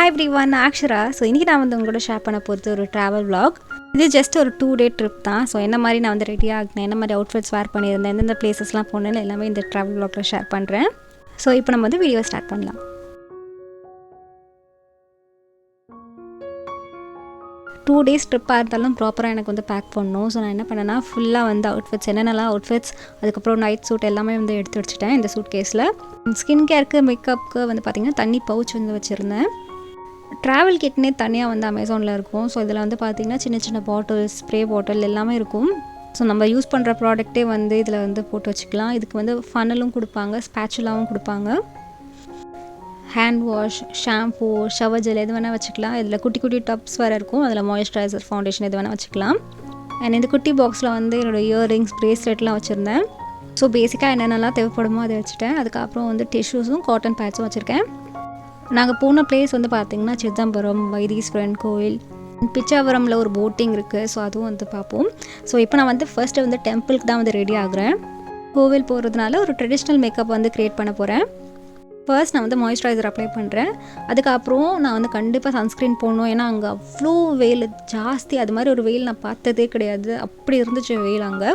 Hi everyone, Akshara. So இன்னைக்கு நான் வந்து உங்களோட ஷேர் பண்ண போகிறது ஒரு travel vlog. இது ஜஸ்ட் ஒரு 2-day ட்ரிப் தான். ஸோ என்ன மாதிரி நான் வந்து ரெடியாக ஆகினேன், என்ன மாதிரி அவுட்ஃபிட்ஸ் வேர் பண்ணியிருந்தேன், எந்தெந்த பிளேசஸ்லாம் போனேன்னு எல்லாமே இந்த travel vlogல ஷேர் பண்ணுறேன். ஸோ இப்போ நம்ம வந்து வீடியோ ஸ்டார்ட் பண்ணலாம். 2 days ட்ரிப்பாக இருந்தாலும் ப்ராப்பராக எனக்கு வந்து பேக் பண்ணணும். ஸோ நான் என்ன பண்ணேன்னா ஃபுல்லாக வந்து அவுட்ஃபிட்ஸ் என்னென்னலாம் அவுட்ஃபிட்ஸ், அதுக்கப்புறம் நைட் சூட் எல்லாமே வந்து எடுத்து வச்சுட்டேன் இந்த சூட் கேஸில். ஸ்கின் கேருக்கு மேக்கப்புக்கு வந்து பார்த்திங்கன்னா தண்ணி பவுச் வந்து வச்சுருந்தேன். ட்ராவல் கிட்னே தனியாக வந்து அமேசானில் இருக்கும். ஸோ இதில் வந்து பார்த்திங்கன்னா சின்ன சின்ன பாட்டில்ஸ், ஸ்ப்ரே பாட்டில் எல்லாமே இருக்கும். ஸோ நம்ம யூஸ் பண்ணுற ப்ராடக்ட்டே வந்து இதில் வந்து போட்டு வச்சுக்கலாம். இதுக்கு வந்து ஃபனலும் கொடுப்பாங்க, ஸ்பேச்சுலாவும் கொடுப்பாங்க. Hand wash, shampoo, shower gel எது வேணால் வச்சுக்கலாம். இதில் குட்டி குட்டி டப்ஸ் வேறு இருக்கும், அதில் மாய்ஸ்சரைசர், ஃபவுண்டேஷன் எது வேணால் வச்சுக்கலாம். அண்ட் இந்த குட்டி பாக்ஸில் வந்து என்னோடய இயரிங்ஸ், ப்ரேஸ்லெட்லாம் வச்சுருந்தேன். ஸோ பேசிக்காக என்னென்னலாம் தேவைப்படுமோ அதை வச்சுட்டேன். அதுக்கப்புறம் வந்து டிஷ்யூஸும் காட்டன் பேட்ஸும் வச்சுருக்கேன். நாங்கள் போன பிளேஸ் வந்து பார்த்திங்கன்னா சிதம்பரம், வைத்தீஸ்வரன் கோயில், பிச்சவாரமில் ஒரு போட்டிங் இருக்குது. ஸோ அதுவும் வந்து பார்ப்போம். ஸோ இப்போ நான் வந்து ஃபர்ஸ்ட்டு வந்து டெம்பிளுக்கு தான் வந்து ரெடி ஆகுறேன். கோவில் போகிறதுனால ஒரு ட்ரெடிஷ்னல் மேக்கப் வந்து க்ரியேட் பண்ண போகிறேன். ஃபர்ஸ்ட் நான் வந்து மாய்ஸ்சரைசர் அப்ளை பண்ணுறேன். அதுக்கப்புறம் நான் வந்து கண்டிப்பாக சன்ஸ்க்ரீன் போடணும். ஏன்னா அங்கே அவ்வளோ வெயில் ஜாஸ்தி, அது மாதிரி ஒரு வெயில் நான் பார்த்ததே கிடையாது. அப்படி இருந்துச்சு வெயில் அங்கே.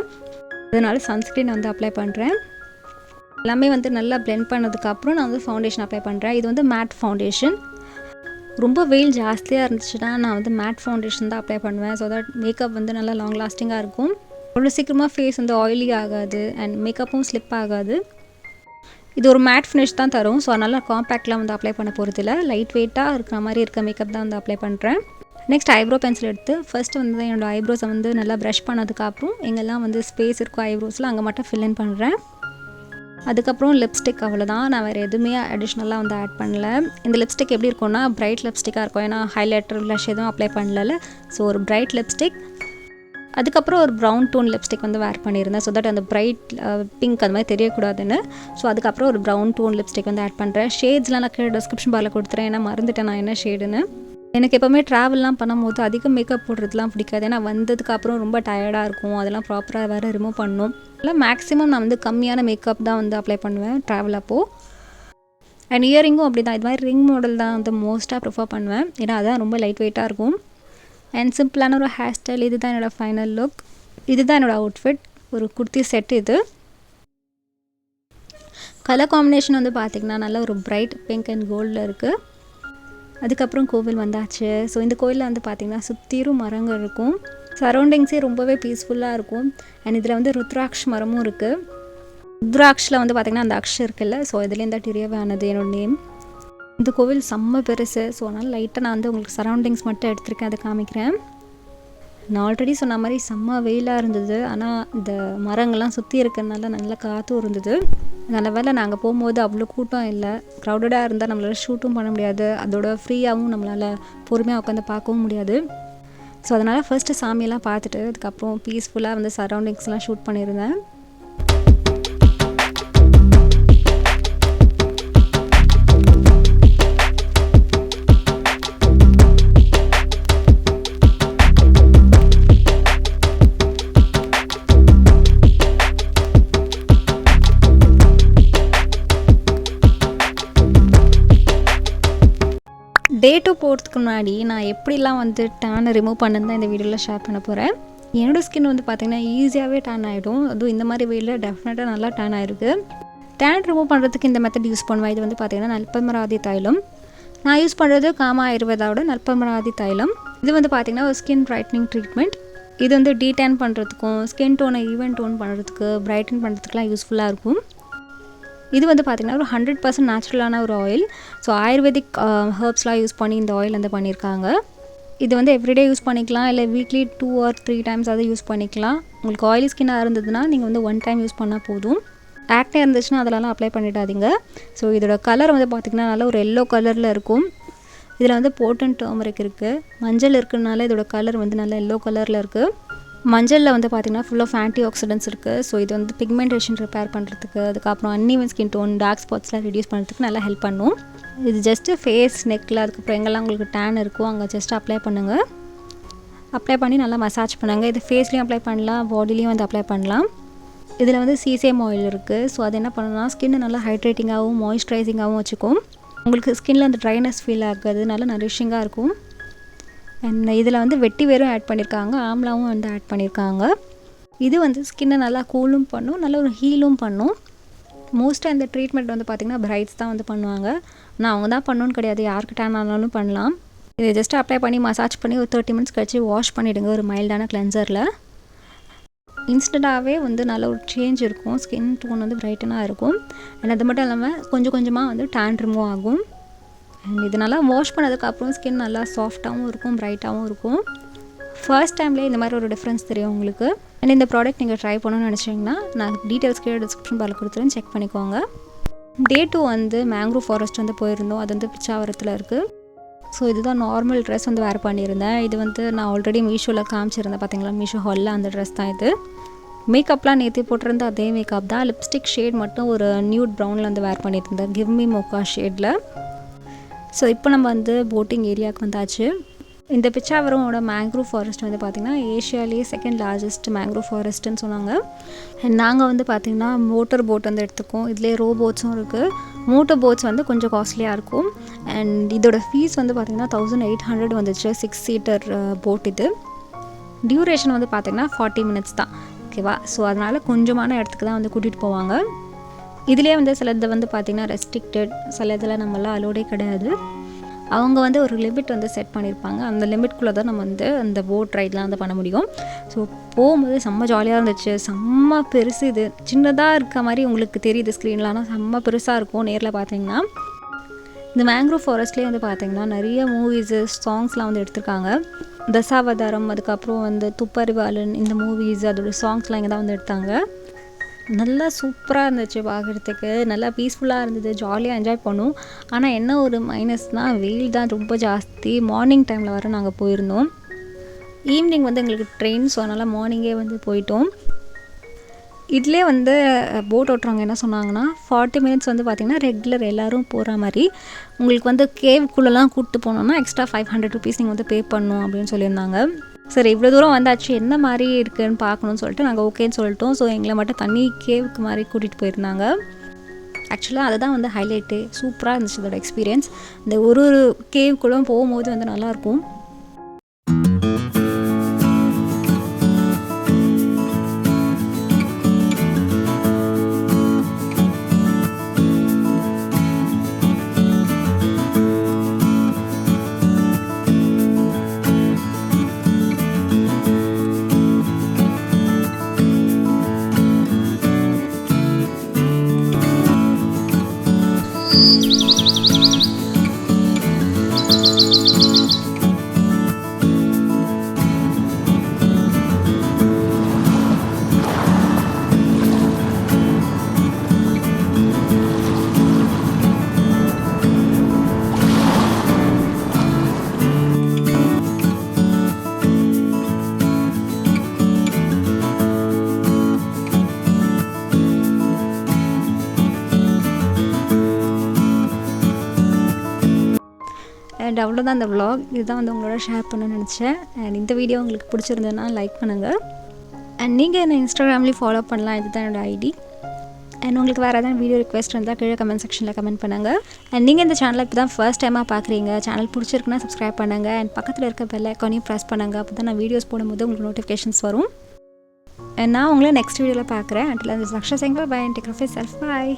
அதனால சன்ஸ்க்ரீன் வந்து அப்ளை பண்ணுறேன். எல்லாமே வந்து நல்லா பிளெண்ட் பண்ணதுக்கப்புறம் நான் வந்து ஃபவுண்டேஷன் அப்ளை பண்ணுறேன். இது வந்து மேட் ஃபவுண்டேஷன். ரொம்ப வெயில் ஜாஸ்தியாக இருந்துச்சுன்னா நான் வந்து மேட் ஃபவுண்டேஷன் தான் அப்ளை பண்ணுவேன். ஸோ தட் மேக்கப் வந்து நல்லா லாங் லாஸ்டிங்காக இருக்கும். அவ்வளோ சீக்கிரமாக ஃபேஸ் வந்து ஆயிலி ஆகாது அண்ட் மேக்கப்பும் ஸ்லிப் ஆகாது. இது ஒரு மேட் ஃபினிஷ் தான் தரும். ஸோ அதனால் காம்பேக்ட்லாம் வந்து அப்ளை பண்ண போகிறதில்ல. லைட் வெயிட்டாக இருக்கிற மாதிரி இருக்க மேக்கப் தான் வந்து அப்ளை பண்ணுறேன். நெக்ஸ்ட் ஐப்ரோ பென்சில் எடுத்து ஃபஸ்ட்டு வந்து என்னோடய ஐப்ரோஸை வந்து நல்லா ப்ரஷ் பண்ணதுக்கப்புறம் எங்கெல்லாம் வந்து ஸ்பேஸ் இருக்கும் ஐப்ரோஸில் அங்கே மட்டும் ஃபில் இன் பண்ணுறேன். அதுக்கப்புறம் லிப்ஸ்டிக் அவ்வளோதான். நான் வேறு எதுவுமே அடிஷ்னலாக வந்து ஆட் பண்ணல. இந்த லிப்ஸ்டிக் எப்படி இருக்கும்னா பிரைட் லிப்ஸ்டிக்காக இருக்கும். ஏன்னா ஹைலைட்டர், ப்ளஷ் எதுவும் அப்ளை பண்ணல. ஸோ ஒரு பிரைட் லிப்ஸ்டிக், அதுக்கப்புறம் ஒரு ப்ரௌன் டோன் லிப்ஸ்டிக் வந்து வேர் பண்ணியிருந்தேன். ஸோ தட் அந்த பிரைட் பிங்க் அது மாதிரி தெரியக்கூடாதுன்னு. ஸோ அதுக்கப்புறம் ஒரு ப்ரௌன் டோன் லிப்ஸ்டிக் வந்து ஆட் பண்ணுறேன். ஷேட்ஸ்லாம் நான் கீழே டிஸ்கிரிப்ஷன் பாரில் கொடுத்துறேன். ஏன்னா மறந்துட்டேன் நான் என்ன ஷேடுன்னு. எனக்கு எப்போவுமே ட்ராவல்லாம் பண்ணும்போது அதிகம் மேக்கப் போடுறதுலாம் பிடிக்காது. ஏன்னா வந்ததுக்கப்புறம் ரொம்ப டயர்டாக இருக்கும். அதெல்லாம் ப்ராப்பராக வேறு ரிமூவ் பண்ணணும். இல்லை மேக்ஸிமம் நான் வந்து கம்மியான மேக்கப் தான் வந்து அப்ளை பண்ணுவேன் ட்ராவல் அப்போது. அண்ட் இயரிங்கும் அப்படி தான். இது மாதிரி ரிங் மாடல் தான் வந்து மோஸ்ட்டாக ப்ரிஃபர் பண்ணுவேன். ஏன்னா அதுதான் ரொம்ப லைட் வெயிட்டாக இருக்கும். அண்ட் சிம்பிளான ஒரு ஹேர் ஸ்டைல். இது தான் என்னோடய ஃபைனல் லுக். இது தான் என்னோடய அவுட்ஃபிட். ஒரு குர்த்தி செட். இது கலர் காம்பினேஷன் வந்து பார்த்திங்கன்னா நல்ல ஒரு பிரைட் பிங்க் அண்ட் கோல்டில் இருக்குது. அதுக்கப்புறம் கோவில் வந்தாச்சு. ஸோ இந்த கோயிலில் வந்து பார்த்திங்கன்னா சுற்றிரும் மரங்கள் இருக்கும். சரௌண்டிங்ஸே ரொம்பவே பீஸ்ஃபுல்லாக இருக்கும். அண்ட் இதில் வந்து ருத்ராட்ச மரமும் இருக்குது. ருத்ராட்சில் வந்து பார்த்திங்கன்னா அந்த அக்ஷ இருக்குல்ல, ஸோ இதுலேருந்து டிரியவே ஆனது என்னோட நேம். இந்த கோவில் செம்ம பெருசு. ஸோ அதனால் லைட்டாக நான் வந்து உங்களுக்கு சரௌண்டிங்ஸ் மட்டும் எடுத்திருக்கேன், அதை காமிக்கிறேன். நான் ஆல்ரெடி சொன்ன மாதிரி செம்ம வெயிலாக இருந்தது. ஆனால் இந்த மரங்கள்லாம் சுற்றி இருக்கிறதுனால நல்லா காற்றும் இருந்தது. நல்ல வேலை நாங்கள் போகும்போது அவ்வளோ கூட்டம் இல்லை. க்ரௌடடாக இருந்தால் நம்மளால் ஷூட்டும் பண்ண முடியாது. அதோட ஃப்ரீயாகவும் நம்மளால் பொறுமையாக உட்காந்து பார்க்கவும் முடியாது. ஸோ அதனால் ஃபஸ்ட்டு சாமியெல்லாம் பார்த்துட்டு அதுக்கப்புறம் பீஸ்ஃபுல்லாக வந்து சரௌண்டிங்ஸ்லாம் ஷூட் பண்ணியிருந்தேன். டே 2 போகிறதுக்கு முன்னாடி நான் எப்படிலாம் வந்து டேனை ரிமூவ் பண்ணுன்னு தான் இந்த வீடியோவில் ஷேர் பண்ண போகிறேன். என்னோடய ஸ்கின் வந்து பார்த்திங்கன்னா ஈஸியாகவே டேன் ஆகிடும். அதுவும் இந்த மாதிரி வெயிலில் டெஃபினட்டாக நல்லா டேன் ஆகிருக்கு. டேன் ரிமூவ் பண்ணுறதுக்கு இந்த மெத்தட் யூஸ் பண்ணுவேன். இது வந்து பார்த்திங்கன்னா நல்பமராதி தைலம். நான் யூஸ் பண்ணுறது காமா ஆயுர்வேதாவோட நல்பமராதி தைலம். இது வந்து பார்த்திங்கன்னா ஒரு ஸ்கின் பிரைட்னிங் ட்ரீட்மெண்ட். இது வந்து டீடேன் பண்ணுறதுக்கும் ஸ்கின் டோனை ஈவன் டோன் பண்ணுறதுக்கு, பிரைட்டன் பண்ணுறதுக்குலாம் யூஸ்ஃபுல்லாக இருக்கும். இது வந்து பார்த்திங்கன்னா ஒரு 100% நேச்சுரலான ஒரு ஆயில். ஸோ ஆயுர்வேதிக் ஹெர்ப்ஸ்லாம் யூஸ் பண்ணி இந்த ஆயில் வந்து பண்ணியிருக்காங்க. இது வந்து எவ்ரிடே யூஸ் பண்ணிக்கலாம், இல்லை வீக்லி 2 or 3 times அதை யூஸ் பண்ணிக்கலாம். உங்களுக்கு ஆயிலி ஸ்கின்னாக இருந்ததுன்னா நீங்கள் வந்து 1 time யூஸ் பண்ணால் போதும். ஆக்னே இருந்துச்சுன்னா அதெல்லாம் அப்ளை பண்ணிடாதீங்க. ஸோ இதோட கலர் வந்து பார்த்திங்கன்னா நல்லா ஒரு எல்லோ கலரில் இருக்கும். இதில் வந்து போட்டன் டர்மரிக் இருக்குது. மஞ்சள் இருக்கிறதுனால இதோட கலர் வந்து நல்லா எல்லோ கலரில் இருக்குது. மஞ்சளில் வந்து பார்த்திங்கன்னா ஃபுல் ஆஃப் ஆன்டி ஆக்சிடென்ட்ஸ் இருக்குது. ஸோ இது வந்து பிக்மெண்டேஷன் ரிப்பேர் பண்ணுறதுக்கு, அதுக்கப்புறம் அன்இவன் ஸ்கின் டோன், டார்க் ஸ்பாட்ஸ்லாம் ரெடியூஸ் பண்ணுறதுக்கு நல்லா ஹெல்ப் பண்ணும். இது ஜஸ்ட்டு ஃபேஸ், நெக்கில், அதுக்கப்புறம் எங்கெல்லாம் உங்களுக்கு டேன் இருக்கோ அங்கே ஜஸ்ட் அப்ளை பண்ணுங்கள். அப்ளை பண்ணி நல்லா மசாஜ் பண்ணுங்கள். இது ஃபேஸ்லேயும் அப்ளை பண்ணலாம், பாடிலையும் வந்து அப்ளை பண்ணலாம். இதில் வந்து சீசேம் ஆயில் இருக்குது. ஸோ அது என்ன பண்ணணும்னா ஸ்கின்னு நல்லா ஹைட்ரேட்டிங்காகவும் மாய்ஸ்சரைசிங்காகவும் வச்சுக்கும். உங்களுக்கு ஸ்கின்ல அந்த ட்ரைனஸ் ஃபீல் ஆகாது, நல்லா நரிஷிங்காக இருக்கும். அண்ட் இதில் வந்து வெட்டி வேரும் ஆட் பண்ணியிருக்காங்க, ஆம்லாவும் வந்து ஆட் பண்ணியிருக்காங்க. இது வந்து ஸ்கின்னை நல்லா கூலும் பண்ணும், நல்ல ஒரு ஹீலும் பண்ணும். மோஸ்ட்டாக இந்த ட்ரீட்மெண்ட் வந்து பார்த்திங்கன்னா பிரைட்ஸ் தான் வந்து பண்ணுவாங்க. ஆனால் அவங்க தான் பண்ணணும்னு கிடையாது, யாருக்கு டேன் ஆனாலும் பண்ணலாம். இதை ஜஸ்ட் அப்ளை பண்ணி மசாஜ் பண்ணி ஒரு 30 மினிட்ஸ் கழிச்சு வாஷ் பண்ணிவிடுங்க ஒரு மைல்டான கிளென்சரில். இன்ஸ்டண்ட்டாகவே வந்து நல்ல ஒரு சேஞ்ச் இருக்கும், ஸ்கின் டோன் வந்து பிரைட்டனாக இருக்கும். அண்ட் அது மட்டும் இல்லாமல் கொஞ்சம் கொஞ்சமாக வந்து டேன் ரிமூவ் ஆகும். அண்ட் இது நல்லா வாஷ் பண்ணதுக்கப்புறம் ஸ்கின் நல்லா சாஃப்டாகவும் இருக்கும், பிரைட்டாகவும் இருக்கும். ஃபர்ஸ்ட் டைம்லேயே இந்த மாதிரி ஒரு டிஃப்ரென்ஸ் தெரியும் உங்களுக்கு. அண்ட் இந்த ப்ராடக்ட் நீங்கள் ட்ரை பண்ணணும்னு நினச்சிங்கன்னா நான் டீட்டெயில்ஸ் கீழே டிஸ்கிரிப்ஷன் பாரில் கொடுத்துருன்னு செக் பண்ணிக்கோங்க. Day 2 வந்து மேங்க்ரோவ் ஃபாரஸ்ட் வந்து போயிருந்தோம், அது வந்து பிச்சாவரத்தில் இருக்குது. ஸோ இதுதான் நார்மல் ட்ரெஸ் வந்து வேர் பண்ணியிருந்தேன். இது வந்து நான் ஆல்ரெடி மீஷோவில் காமிச்சிருந்தேன் பார்த்தீங்களா, மீஷோ ஹாலில் அந்த ட்ரெஸ் தான் இது. மேக்கப்லாம் நேற்று போட்டிருந்த அதே மேக்கப் தான், லிப்ஸ்டிக் ஷேட் மட்டும் ஒரு நியூட் ப்ரௌனில் வந்து வேர் பண்ணியிருந்தேன், கிவ் மீ மோக்கா ஷேடில். ஸோ இப்போ நம்ம வந்து போட்டிங் ஏரியாவுக்கு வந்தாச்சு. இந்த பிச்சாவரமோட மேங்க்ரோவ் ஃபாரஸ்ட் வந்து பார்த்திங்கன்னா ஏஷியாலேயே 2nd லார்ஜஸ்ட் மேங்க்ரோவ் ஃபாரஸ்ட்டுன்னு சொன்னாங்க. அண்ட் நாங்கள் வந்து பார்த்திங்கன்னா மோட்டர் போட் வந்து எடுத்துக்கோம், இதிலே ரோ போட்ஸும் இருக்குது. மோட்டர் போட்ஸ் வந்து கொஞ்சம் காஸ்ட்லியாக இருக்கும். அண்ட் இதோட ஃபீஸ் வந்து பார்த்திங்கன்னா 1800 வந்துச்சு, 6 சீட்டர் போட். இது டியூரேஷன் வந்து பார்த்திங்கன்னா 40 மினிட்ஸ் தான், ஓகேவா. ஸோ அதனால் கொஞ்சமான இடத்துக்கு தான் வந்து கூட்டிகிட்டு போவாங்க. இதிலே வந்து சிலது வந்து பார்த்திங்கன்னா ரெஸ்ட்ரிக்டட், சில இதில் நம்மளாம் அலோடே கிடையாது. அவங்க வந்து ஒரு லிமிட் வந்து செட் பண்ணியிருப்பாங்க, அந்த லிமிட்குள்ளே தான் நம்ம வந்து அந்த போட் ரைட்லாம் வந்து பண்ண முடியும். ஸோ போகும்போது செம்ம ஜாலியாக இருந்துச்சு, செம்ம பெருசு. இது சின்னதாக இருக்க மாதிரி உங்களுக்கு தெரியுது ஸ்க்ரீனில், ஆனால் செம்ம பெருசாக இருக்கும் நேரில் பார்த்தீங்கன்னா. இந்த மேங்க்ரோவ் ஃபாரஸ்ட்லேயே வந்து பார்த்திங்கன்னா நிறைய மூவிஸு சாங்ஸ்லாம் வந்து எடுத்திருக்காங்க. தசாவதாரம், அதுக்கப்புறம் வந்து துப்பறிவாளன், இந்த மூவிஸ் அதோட சாங்ஸ்லாம் இங்கே தான் வந்து எடுத்தாங்க. நல்லா சூப்பராக இருந்துச்சு பார்க்குறதுக்கு, நல்லா பீஸ்ஃபுல்லாக இருந்தது, ஜாலியாக என்ஜாய் பண்ணோம். ஆனால் என்ன ஒரு மைனஸ்னால் வெயில் தான் ரொம்ப ஜாஸ்தி. மார்னிங் டைமில் வர நாங்கள் போயிருந்தோம், ஈவினிங் வந்து எங்களுக்கு ட்ரெயின், ஸோ அதனால் மார்னிங்கே வந்து போயிட்டோம். இதிலே வந்து போட் ஓட்டுறவங்க என்ன சொன்னாங்கன்னா 40 மினிட்ஸ் வந்து பார்த்திங்கன்னா ரெகுலர் எல்லோரும் போகிற மாதிரி, உங்களுக்கு வந்து கேவுக்குள்ளெலாம் கூப்பிட்டு போனோன்னா எக்ஸ்ட்ரா 500 ருபீஸ் நீங்கள் வந்து பே பண்ணணும் அப்படின்னு சொல்லியிருந்தாங்க. சரி, இவ்வளோ தூரம் வந்தாச்சு, என்ன மாதிரி இருக்குதுன்னு பார்க்கணுன்னு சொல்லிட்டு நாங்கள் ஓகேன்னு சொல்லிட்டோம். ஸோ எங்களை மட்டும் தண்ணி கேவுக்கு மாதிரி கூட்டிகிட்டு போயிருந்தாங்க. ஆக்சுவலாக அதுதான் வந்து ஹைலைட்டு, சூப்பராக இருந்துச்சு இதோட எக்ஸ்பீரியன்ஸ். இந்த ஒரு கேவுக்குள்ளே போகும்போது வந்து நல்லாயிருக்கும். அண்ட் அவ்வளோதான் இந்த vlog. இதுதான் வந்து உங்களோட ஷேர் பண்ண நினச்சேன். அண்ட் இந்த வீடியோ உங்களுக்கு பிடிச்சிருந்ததுன்னா லைக் பண்ணுங்கள். அண்ட் நீங்கள் என்ன இன்ஸ்டாகிராம்லேயும் ஃபாலோ பண்ணலாம், இதுதான் என்னோடய ஐடி. அண்ட் உங்களுக்கு வேறு எதாவது வீடியோ ரிக்வெஸ்ட் இருந்தால் கீழே கமெண்ட் செக்ஷனில் கமெண்ட் பண்ணுங்கள். அண்ட் நீங்கள் இந்த சேனலை இப்போ தான் ஃபர்ஸ்ட் டைமாக பார்க்குறீங்க, சேனல் பிடிச்சிருக்குன்னா சப்ஸ்கிரைப் பண்ணுங்கள். அண்ட் பக்கத்தில் இருக்க பெல் ஐக்கானையும் ப்ரெஸ் பண்ணுங்கள், அப்போ தான் நான் வீடியோஸ் போடும்போது உங்களுக்கு நோட்டிஃபிகேஷன்ஸ் வரும். அண்ட் நான் உங்களை நெக்ஸ்ட் வீடியோவில் பார்க்குறேன். Until this Akshara saying bye and take care of yourself. Bye.